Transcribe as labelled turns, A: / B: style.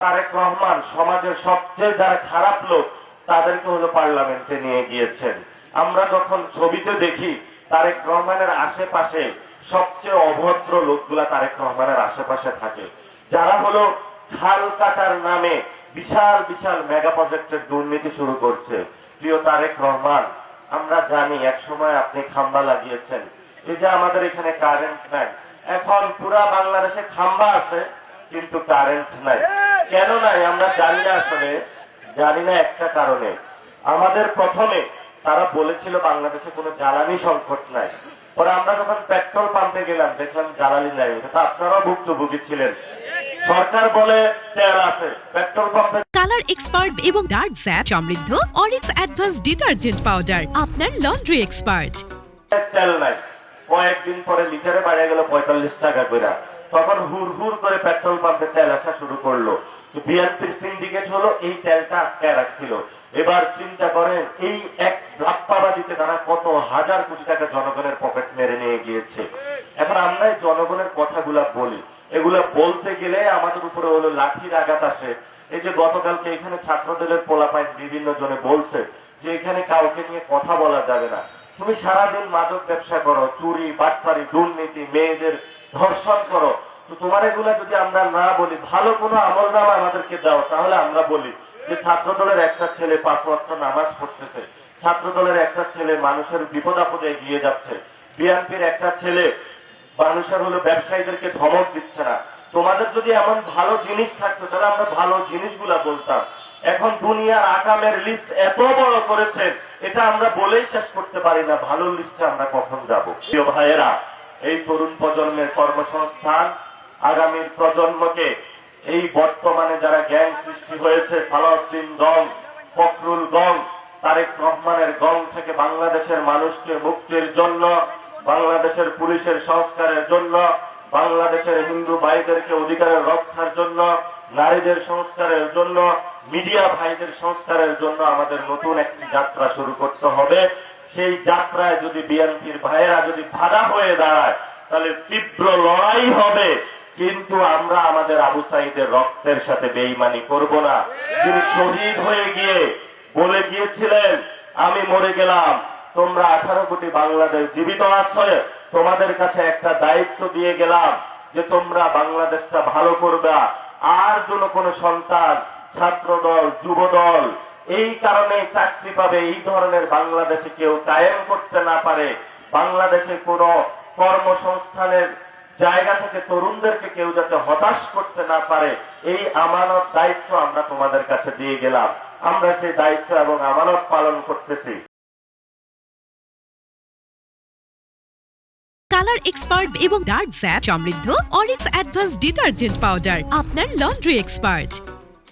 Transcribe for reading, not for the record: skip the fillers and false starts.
A: তারেক রহমান সমাজের সবচেয়ে যারা খারাপ লোক তাদেরকে হলো পার্লামেন্টে নিয়ে গিয়েছেন। আমরা যখন ছবিতে দেখি তারেক রহমানের আশেপাশে সবচেয়ে অভদ্র লোকগুলা তারেক রহমানের আশেপাশে থাকে, যারা হলো খাল কাটার নামে বিশাল বিশাল মেগা প্রজেক্টের দুর্নীতি শুরু করছে। প্রিয় তারেক রহমান, আমরা জানি এক সময় আপনি খাম্বা লাগিয়েছেন, এই যে আমাদের এখানে কারেন্ট নাই, এখন পুরা বাংলাদেশে খাম্বা আছে কিন্তু কারেন্ট নাই। কেন নাই আমরা জানি না, আসলে জানি না একটা কারণে। আমাদের প্রথমে তারা বলেছিল বাংলাদেশে কোনো জ্বালানি সংকট নাই, পরে আমরা যখন পেট্রোল পাম্পে গেলাম দেখলাম জ্বালানি নাই। এটা আপনারাও ভুক্তভোগী ছিলেন। সরকার বলে তেল আছে, পেট্রোল পাম্পে
B: কালার এক্সপার্ট এবং ডার্ক স্যাপ সমৃদ্ধ অরিক্স অ্যাডভান্স ডিটারজেন্ট পাউডার, আপনার লন্ড্রি এক্সপার্ট।
A: তেল নাই, কয়েকদিন পরে লিটারে বাড়িয়ে গেল 45 টাকা করে। তখন হুর হুর করে পেট্রোল পাম্পে তেল আসা শুরু করলো। বিএনপির সিন্ডিকেট হলো এই তেলটা আটকায় রাখছিল। এবার চিন্তা করেন, এই এক ধাপ্পাবাজিতে তারা কত হাজার কোটি টাকা জনগণের পকেট মেরে নিয়ে গিয়েছে। এখন আমরা এই জনগণের কথাগুলা বলি, এগুলা বলতে গেলে আমাদের উপরে হলো লাঠির আঘাত আসে। এই যে গতকালকে এখানে ছাত্রদলের পোলাপাইন বিভিন্ন জনে বলছে যে এখানে কাউকে নিয়ে কথা বলা যাবে না। তুমি সারাদিন মাদক ব্যবসা করো, চুরি, বাটপারি, দুর্নীতি, মেয়েদের ধর্ষণ করো, তো তোমার এগুলা যদি আমরা না বলি, ভালো কোনো আমল নামা আমাদেরকে দাও, তাহলে আমরা বলি যে ছাত্রদলের একটা ছেলে 5 ওয়াক্ত নামাজ পড়তেছে, ছাত্রদলের একটা ছেলে মানুষের বিপদ আপদে এগিয়ে যাচ্ছে, বিএনপির একটা ছেলে মানুষের হলো ব্যবসায়ীদেরকে ধমক দিচ্ছে না। তোমাদের যদি এমন ভালো জিনিস থাকতো তাহলে আমরা ভালো জিনিসগুলা বলতাম। এখন দুনিয়ার আকামের লিস্ট এত বড় করেছেন, এটা আমরা বলেই শেষ করতে পারি না। ভালো লিস্টে আমরা কখন যাব? প্রিয় ভাইয়েরা, এই তরুণ প্রজন্মের কর্মসংস্থান, আগামীর প্রজন্মকে এই বর্তমানে যারা গ্যাং সৃষ্টি হয়েছে, সালাউদ্দিন গং, ফখরুল গং, তারেক রহমানের গং থেকে বাংলাদেশের মানুষকে মুক্তির জন্য, বাংলাদেশের পুলিশের সংস্কারের জন্য, বাংলাদেশের হিন্দু ভাইদেরকে অধিকারের রক্ষার জন্য, নারীদের সংস্কারের জন্য, মিডিয়া ভাইদের সংস্কারের জন্য আমাদের নতুন একটি যাত্রা শুরু করতে হবে। সেই যাত্রায় যদি বিএনপির ভাইয়েরা যদি বাধা হয়ে দাঁড়ায় তাহলে তীব্র লড়াই হবে, কিন্তু আমরা আমাদের আবু সাঈদের রক্তের সাথে বেঈমানি করব না। যিনি শহীদ হয়ে গিয়ে বলে গিয়েছিলেন, আমি মরে গেলাম, তোমরা 18 কোটি বাংলাদেশ জীবিত আছে, তোমাদের কাছে একটা দায়িত্ব দিয়ে গেলাম যে তোমরা বাংলাদেশটা ভালো করবা। আর যেন কোনো সন্তান, ছাত্রদল, যুবদল এই কারণে চাকরি পাবে, এই ধরনের বাংলাদেশে কেউ কায়েম করতে না পারে, বাংলাদেশে কোনো কর্মসংস্থানের জায়গা থেকে তরুণদেরকে কেউ যাতে হতাশ করতে না পারে, এই আমানত দায়িত্ব আমরা তোমাদের কাছে দিয়ে গেলাম। আমরা সেই দায়িত্ব এবং আমানত পালন করতেছি।
B: কালার এক্সপার্ট এবং ডার্ক স্যাপ সমৃদ্ধ অরিক্স অ্যাডভান্স ডিটারজেন্ট পাউডার, আপনার লন্ড্রি এক্সপার্ট।